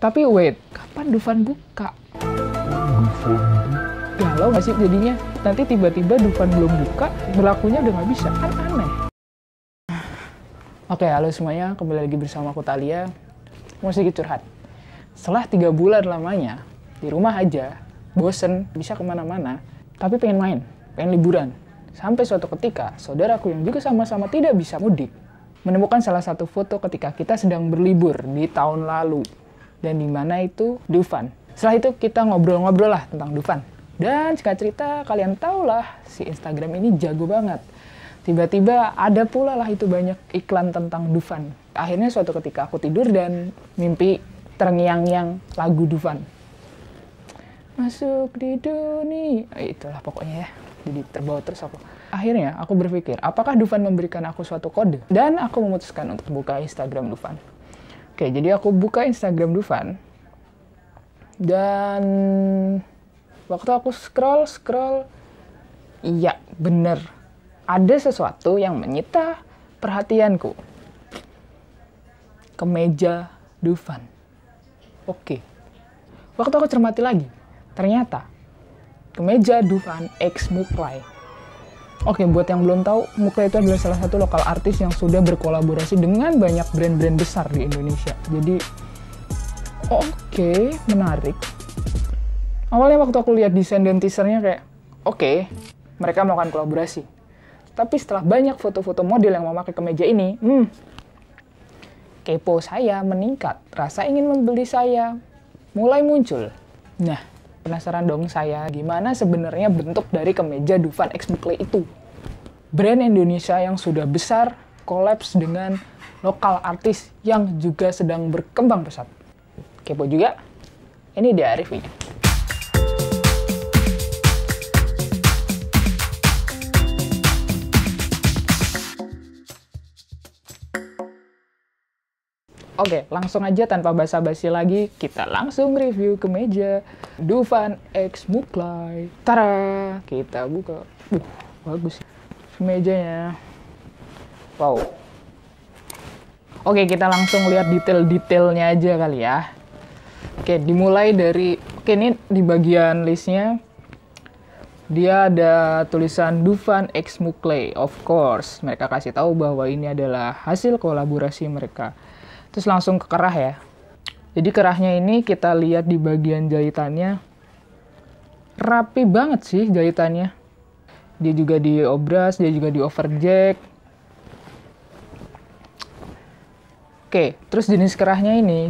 Tapi wait, kapan Dufan buka? Galau nggak sih jadinya? Nanti tiba-tiba Dufan belum buka, berlakunya udah nggak bisa, kan aneh. Oke, halo semuanya, kembali lagi bersama aku Thalia. Mau sedikit curhat. Setelah 3 bulan lamanya, di rumah aja, bosen, bisa kemana-mana, tapi pengen main, pengen liburan. Sampai suatu ketika, saudaraku yang juga sama-sama tidak bisa mudik, menemukan salah satu foto ketika kita sedang berlibur di tahun lalu. Dan di mana itu Dufan. Setelah itu kita ngobrol-ngobrol lah tentang Dufan. Dan singkat cerita, kalian tahulah si Instagram ini jago banget. Tiba-tiba ada pula lah itu banyak iklan tentang Dufan. Akhirnya suatu ketika aku tidur dan mimpi terngiang-ngiang lagu Dufan. Masuk di dunia. Itulah pokoknya ya. Jadi terbawa terus aku. Akhirnya aku berpikir, apakah Dufan memberikan aku suatu kode? Dan aku memutuskan untuk buka Instagram Dufan. Oke, jadi aku buka Instagram Dufan. Dan waktu aku scroll, iya bener. Ada sesuatu yang menyita perhatianku. Kemeja Dufan. Oke. Waktu aku cermati lagi, ternyata kemeja Dufan X Muklai. Oke, buat yang belum tahu, Muklai itu adalah salah satu lokal artis yang sudah berkolaborasi dengan banyak brand-brand besar di Indonesia. Jadi, oke, menarik. Awalnya waktu aku lihat desain dan teasernya kayak, oke, mereka melakukan kolaborasi. Tapi setelah banyak foto-foto model yang memakai kemeja ini, kepo saya meningkat. Rasa ingin membeli saya mulai muncul. Nah, penasaran dong saya, gimana sebenarnya bentuk dari kemeja Dufan X Muklai itu? Brand Indonesia yang sudah besar, kolaps dengan lokal artis yang juga sedang berkembang pesat. Kepo juga? Ini dia reviewnya. Oke, langsung aja tanpa basa-basi lagi, kita langsung review kemeja Dufan X Muklai. Tara, kita buka. Bagus kemejanya. Wow. Oke, kita langsung lihat detail-detailnya aja kali ya. Oke, dimulai dari, ini di bagian listnya, dia ada tulisan Dufan X Muklai. Of course, mereka kasih tahu bahwa ini adalah hasil kolaborasi mereka. Terus langsung ke kerah ya. Jadi kerahnya ini kita lihat di bagian jahitannya. Rapi banget sih jahitannya. Dia juga diobras, dia juga di overjack. Oke, terus jenis kerahnya ini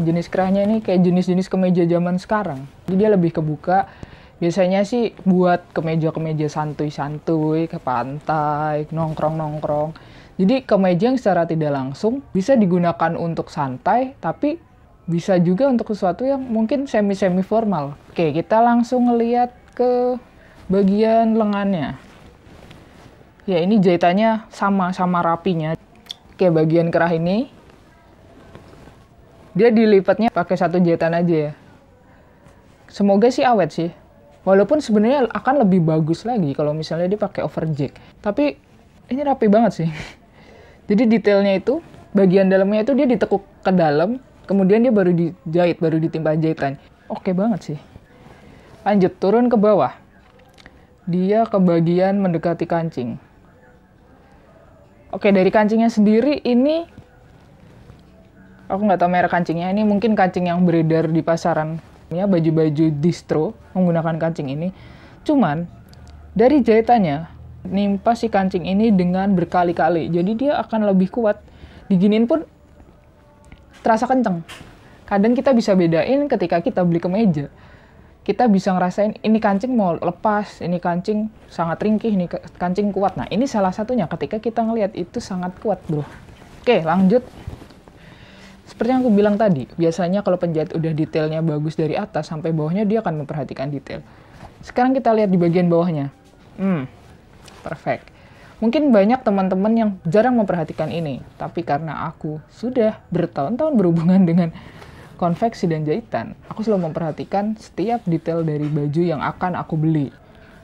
kayak jenis-jenis kemeja zaman sekarang. Jadi dia lebih kebuka. Biasanya sih buat kemeja-kemeja santuy-santuy, ke pantai, nongkrong-nongkrong. Jadi kemeja yang secara tidak langsung bisa digunakan untuk santai, tapi bisa juga untuk sesuatu yang mungkin semi-semi formal. Oke, kita langsung ngeliat ke bagian lengannya. Ya, ini jahitannya sama rapinya. Oke, bagian kerah ini, dia dilipatnya pakai satu jahitan aja ya. Semoga sih awet sih. Walaupun sebenarnya akan lebih bagus lagi kalau misalnya dia pakai overjack. Tapi ini rapi banget sih. Jadi detailnya itu, bagian dalamnya itu dia ditekuk ke dalam, kemudian dia baru dijahit, baru ditimpa jahitan. Oke banget sih. Lanjut, turun ke bawah. Dia ke bagian mendekati kancing. Oke, dari kancingnya sendiri ini, aku nggak tahu merek kancingnya, ini mungkin kancing yang beredar di pasaran. Ya, baju-baju distro menggunakan kancing ini. Cuman, dari jahitannya, nimpa si kancing ini dengan berkali-kali. Jadi dia akan lebih kuat. Diginiin pun terasa kenceng. Kadang kita bisa bedain ketika kita beli kemeja. Kita bisa ngerasain ini kancing mau lepas, ini kancing sangat ringkih, ini kancing kuat. Nah, ini salah satunya ketika kita ngelihat itu sangat kuat, bro. Oke, lanjut. Seperti yang aku bilang tadi, biasanya kalau penjahit udah detailnya bagus dari atas sampai bawahnya, dia akan memperhatikan detail. Sekarang kita lihat di bagian bawahnya. Perfect. Mungkin banyak teman-teman yang jarang memperhatikan ini, tapi karena aku sudah bertahun-tahun berhubungan dengan konveksi dan jahitan, aku selalu memperhatikan setiap detail dari baju yang akan aku beli.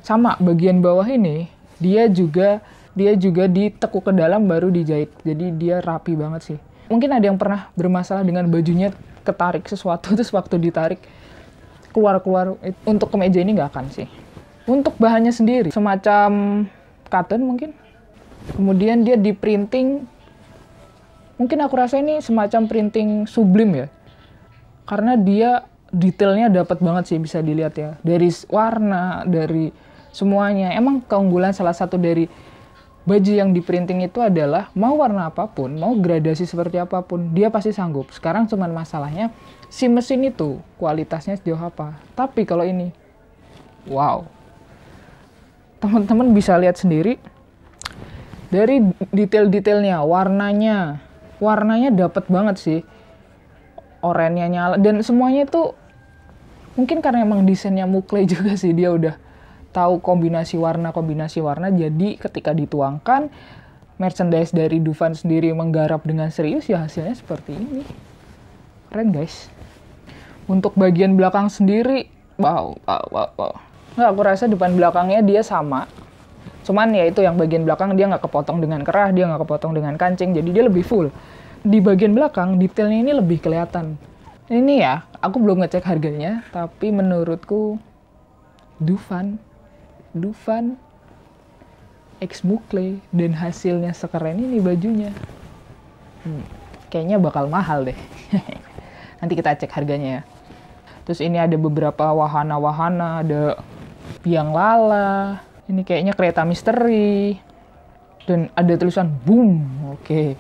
Sama, bagian bawah ini, dia juga ditekuk ke dalam baru dijahit. Jadi dia rapi banget sih. Mungkin ada yang pernah bermasalah dengan bajunya ketarik sesuatu, terus waktu ditarik keluar. Untuk kemeja ini nggak akan sih. Untuk bahannya sendiri, semacam cotton mungkin. Kemudian dia di printing, mungkin aku rasa ini semacam printing sublim ya. Karena dia detailnya dapat banget sih, bisa dilihat ya. Dari warna, dari semuanya. Emang keunggulan salah satu dari baju yang di printing itu adalah mau warna apapun, mau gradasi seperti apapun, dia pasti sanggup. Sekarang cuman masalahnya si mesin itu kualitasnya sejauh apa. Tapi kalau ini, wow. Teman-teman bisa lihat sendiri dari detail-detailnya, warnanya dapat banget sih. Orennya nyala dan semuanya itu mungkin karena emang desainnya Mukley juga sih, dia udah tahu kombinasi warna, jadi ketika dituangkan merchandise dari Dufan sendiri menggarap dengan serius, ya hasilnya seperti ini. Keren guys. Untuk bagian belakang sendiri, wow. Nggak, aku rasa depan belakangnya dia sama. Cuman ya itu yang bagian belakang dia nggak kepotong dengan kerah, dia nggak kepotong dengan kancing, jadi dia lebih full. Di bagian belakang detailnya ini lebih kelihatan. Ini ya, aku belum ngecek harganya, tapi menurutku Dufan X Mukley dan hasilnya sekeren ini bajunya. Kayaknya bakal mahal deh. Nanti kita cek harganya ya. Terus ini ada beberapa wahana-wahana, ada biang lala, ini kayaknya kereta misteri, dan ada tulisan boom. Oke.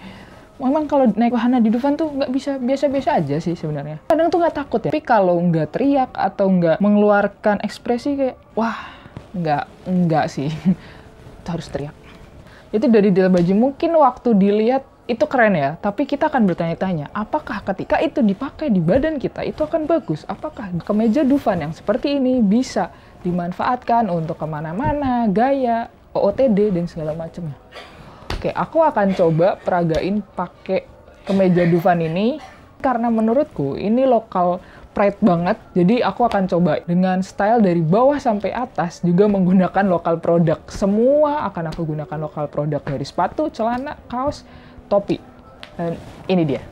Memang kalau naik wahana di Dufan tuh nggak bisa biasa-biasa aja sih sebenarnya. Kadang tuh nggak takut ya. Tapi kalau nggak teriak atau nggak mengeluarkan ekspresi kayak, wah, nggak sih. Itu harus teriak. Itu dari detail baju. Mungkin waktu dilihat itu keren ya. Tapi kita akan bertanya-tanya, apakah ketika itu dipakai di badan kita itu akan bagus? Apakah kemeja Dufan yang seperti ini bisa dimanfaatkan untuk kemana-mana, gaya, OOTD, dan segala macamnya? Oke, aku akan coba peragain pakai kemeja Dufan ini karena menurutku ini lokal pride banget. Jadi aku akan coba dengan style dari bawah sampai atas juga menggunakan lokal produk. Semua akan aku gunakan lokal produk dari sepatu, celana, kaos, topi. Dan ini dia.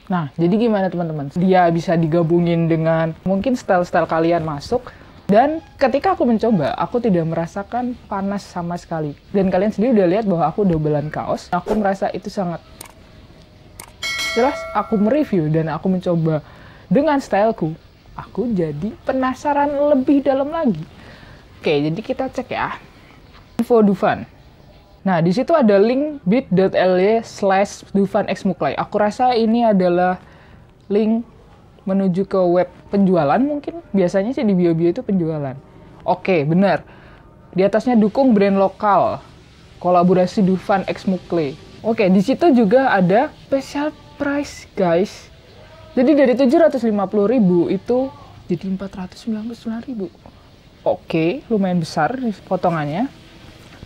Nah, jadi gimana teman-teman? Dia bisa digabungin dengan mungkin style-style kalian masuk. Dan ketika aku mencoba, aku tidak merasakan panas sama sekali. Dan kalian sendiri udah lihat bahwa aku dobelan kaos. Aku merasa itu sangat jelas. Aku mereview dan aku mencoba dengan styleku. Aku jadi penasaran lebih dalam lagi. Oke, jadi kita cek ya. Info Dufan. Nah, di situ ada link bit.ly/Dufan X Mukley. Aku rasa ini adalah link menuju ke web penjualan mungkin. Biasanya sih di bio-bio itu penjualan. Oke, benar. Di atasnya dukung brand lokal. Kolaborasi Dufan X Mukley. Oke, di situ juga ada special price, guys. Jadi dari 750.000 itu jadi 499.000. Oke, lumayan besar potongannya.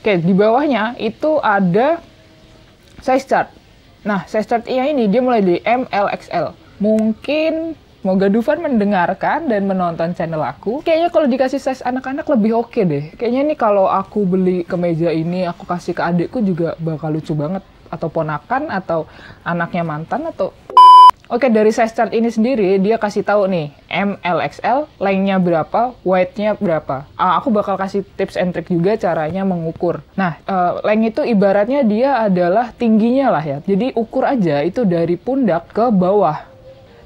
Oke, di bawahnya itu ada size chart. Nah, size chart-nya ini dia mulai dari M, L, XL. Mungkin semoga Dufan mendengarkan dan menonton channel aku. Kayaknya kalau dikasih size anak-anak lebih oke deh. Kayaknya nih kalau aku beli kemeja ini, aku kasih ke adikku juga bakal lucu banget. Atau ponakan, atau anaknya mantan, atau... Oke, dari size chart ini sendiri, dia kasih tahu nih, M, L, XL, lengthnya berapa, width-nya berapa. Aku bakal kasih tips and trick juga caranya mengukur. Nah, length itu ibaratnya dia adalah tingginya lah ya. Jadi ukur aja itu dari pundak ke bawah.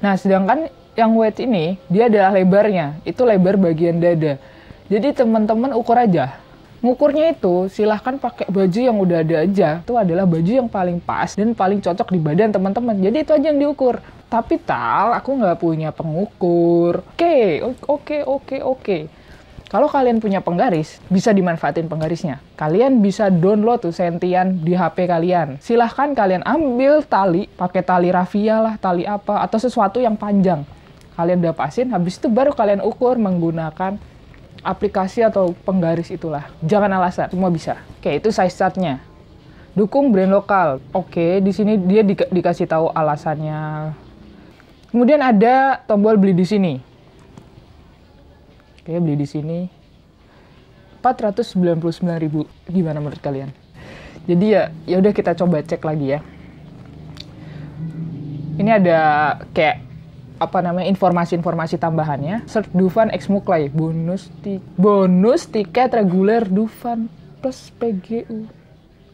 Nah, sedangkan yang width ini, dia adalah lebarnya. Itu lebar bagian dada. Jadi teman-teman ukur aja. Ngukurnya itu silahkan pakai baju yang udah ada aja. Itu adalah baju yang paling pas dan paling cocok di badan teman-teman. Jadi itu aja yang diukur. Tapi aku nggak punya pengukur. Oke. Kalau kalian punya penggaris, bisa dimanfaatin penggarisnya. Kalian bisa download tuh sentian di HP kalian. Silahkan kalian ambil tali, pakai tali rafia lah, tali apa, atau sesuatu yang panjang. Kalian udah pasin, habis itu baru kalian ukur menggunakan aplikasi atau penggaris itulah. Jangan alasan, semua bisa. Oke, itu size chartnya. Dukung brand lokal. Oke, di sini dia dikasih tahu alasannya. Kemudian ada tombol beli di sini. Oke, beli di sini. 499.000. Gimana menurut kalian? Jadi ya udah kita coba cek lagi ya. Ini ada kayak informasi-informasi tambahannya. Search Dufan X Muklai, bonus tiket reguler Dufan plus PGU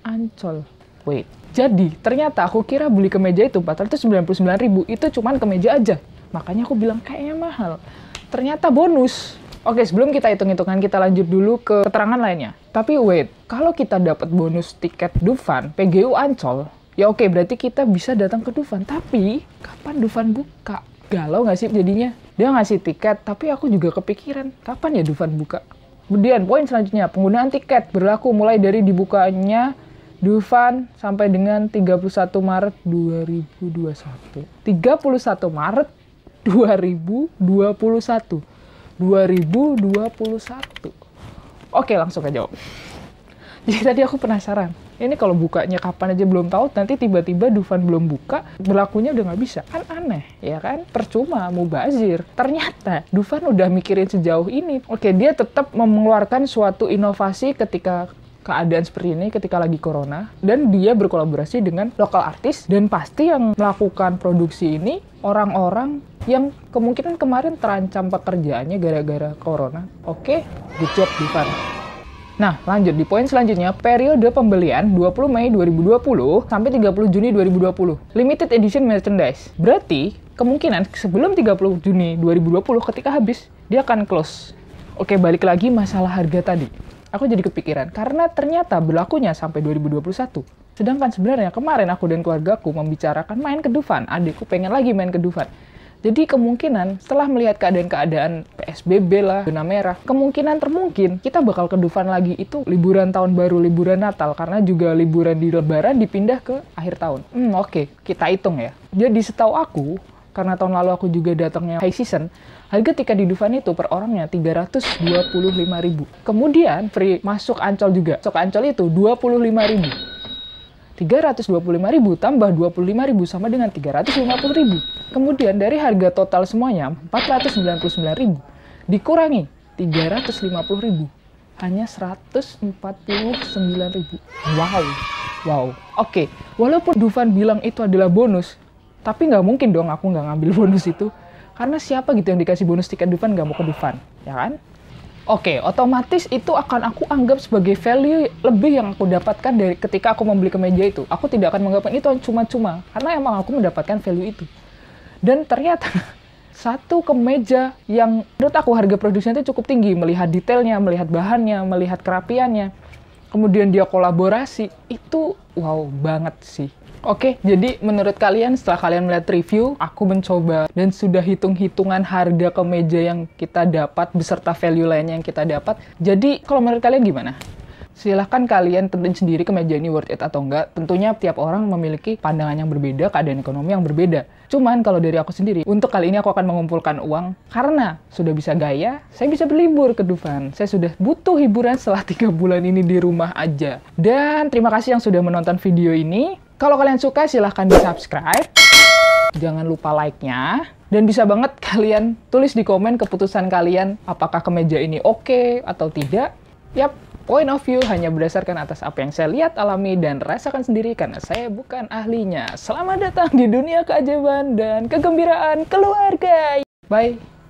Ancol. Wait, jadi ternyata aku kira beli kemeja itu 499.000 itu cuman kemeja aja. Makanya aku bilang kayaknya mahal. Ternyata bonus. Oke, sebelum kita hitung-hitungan, kita lanjut dulu ke keterangan lainnya. Tapi wait, kalau kita dapat bonus tiket Dufan PGU Ancol, ya oke, berarti kita bisa datang ke Dufan. Tapi kapan Dufan buka? Galau nggak sih jadinya? Dia ngasih tiket, tapi aku juga kepikiran, kapan ya Dufan buka? Kemudian, poin selanjutnya, penggunaan tiket berlaku mulai dari dibukanya Dufan sampai dengan 31 Maret 2021. 31 Maret 2021. Oke, langsung aja. Jadi tadi aku penasaran, ini kalau bukanya kapan aja belum tahu, nanti tiba-tiba Dufan belum buka, berlakunya udah nggak bisa. Kan aneh, ya kan? Percuma, mubazir. Ternyata Dufan udah mikirin sejauh ini. Oke, dia tetap mengeluarkan suatu inovasi ketika keadaan seperti ini, ketika lagi corona. Dan dia berkolaborasi dengan lokal artis, dan pasti yang melakukan produksi ini orang-orang yang kemungkinan kemarin terancam pekerjaannya gara-gara corona. Oke, good job Dufan. Nah, lanjut di poin selanjutnya, periode pembelian 20 Mei 2020 sampai 30 Juni 2020. Limited edition merchandise. Berarti, kemungkinan sebelum 30 Juni 2020 ketika habis, dia akan close. Oke, balik lagi masalah harga tadi. Aku jadi kepikiran, karena ternyata berlakunya sampai 2021. Sedangkan sebenarnya kemarin aku dan keluargaku membicarakan main ke Dufan. Adikku pengen lagi main ke Dufan. Jadi kemungkinan setelah melihat keadaan-keadaan PSBB lah, zona merah, kemungkinan termungkin kita bakal ke Dufan lagi itu liburan tahun baru, liburan Natal, karena juga liburan di Lebaran dipindah ke akhir tahun. Oke, kita hitung ya. Jadi setahu aku, karena tahun lalu aku juga datangnya high season, harga tiket di Dufan itu per orangnya 325.000. Kemudian free masuk Ancol juga. Masuk Ancol itu 25.000. 325.000 tambah 25.000 sama dengan 350.000. Kemudian dari harga total semuanya 499.000 dikurangi 350.000 hanya 149.000. Wow. Oke, walaupun Dufan bilang itu adalah bonus, tapi nggak mungkin dong aku nggak ngambil bonus itu. Karena siapa gitu yang dikasih bonus tiket Dufan nggak mau ke Dufan, ya kan? Oke, otomatis itu akan aku anggap sebagai value lebih yang aku dapatkan dari ketika aku membeli kemeja itu. Aku tidak akan menganggap itu cuma-cuma, karena emang aku mendapatkan value itu. Dan ternyata, satu kemeja yang menurut aku harga produksinya itu cukup tinggi, melihat detailnya, melihat bahannya, melihat kerapiannya, kemudian dia kolaborasi, itu wow banget sih. Oke, jadi menurut kalian setelah kalian melihat review, aku mencoba dan sudah hitung-hitungan harga kemeja yang kita dapat beserta value lainnya yang kita dapat. Jadi kalau menurut kalian gimana? Silahkan kalian tentuin sendiri kemeja ini worth it atau enggak. Tentunya tiap orang memiliki pandangan yang berbeda, keadaan ekonomi yang berbeda. Cuman kalau dari aku sendiri, untuk kali ini aku akan mengumpulkan uang karena sudah bisa gaya, saya bisa berlibur ke Dufan. Saya sudah butuh hiburan setelah 3 bulan ini di rumah aja. Dan terima kasih yang sudah menonton video ini. Kalau kalian suka, silahkan di-subscribe. Jangan lupa like-nya. Dan bisa banget kalian tulis di komen keputusan kalian, apakah kemeja ini oke atau tidak. Yap, point of view hanya berdasarkan atas apa yang saya lihat, alami, dan rasakan sendiri karena saya bukan ahlinya. Selamat datang di dunia keajaiban dan kegembiraan keluarga. Bye.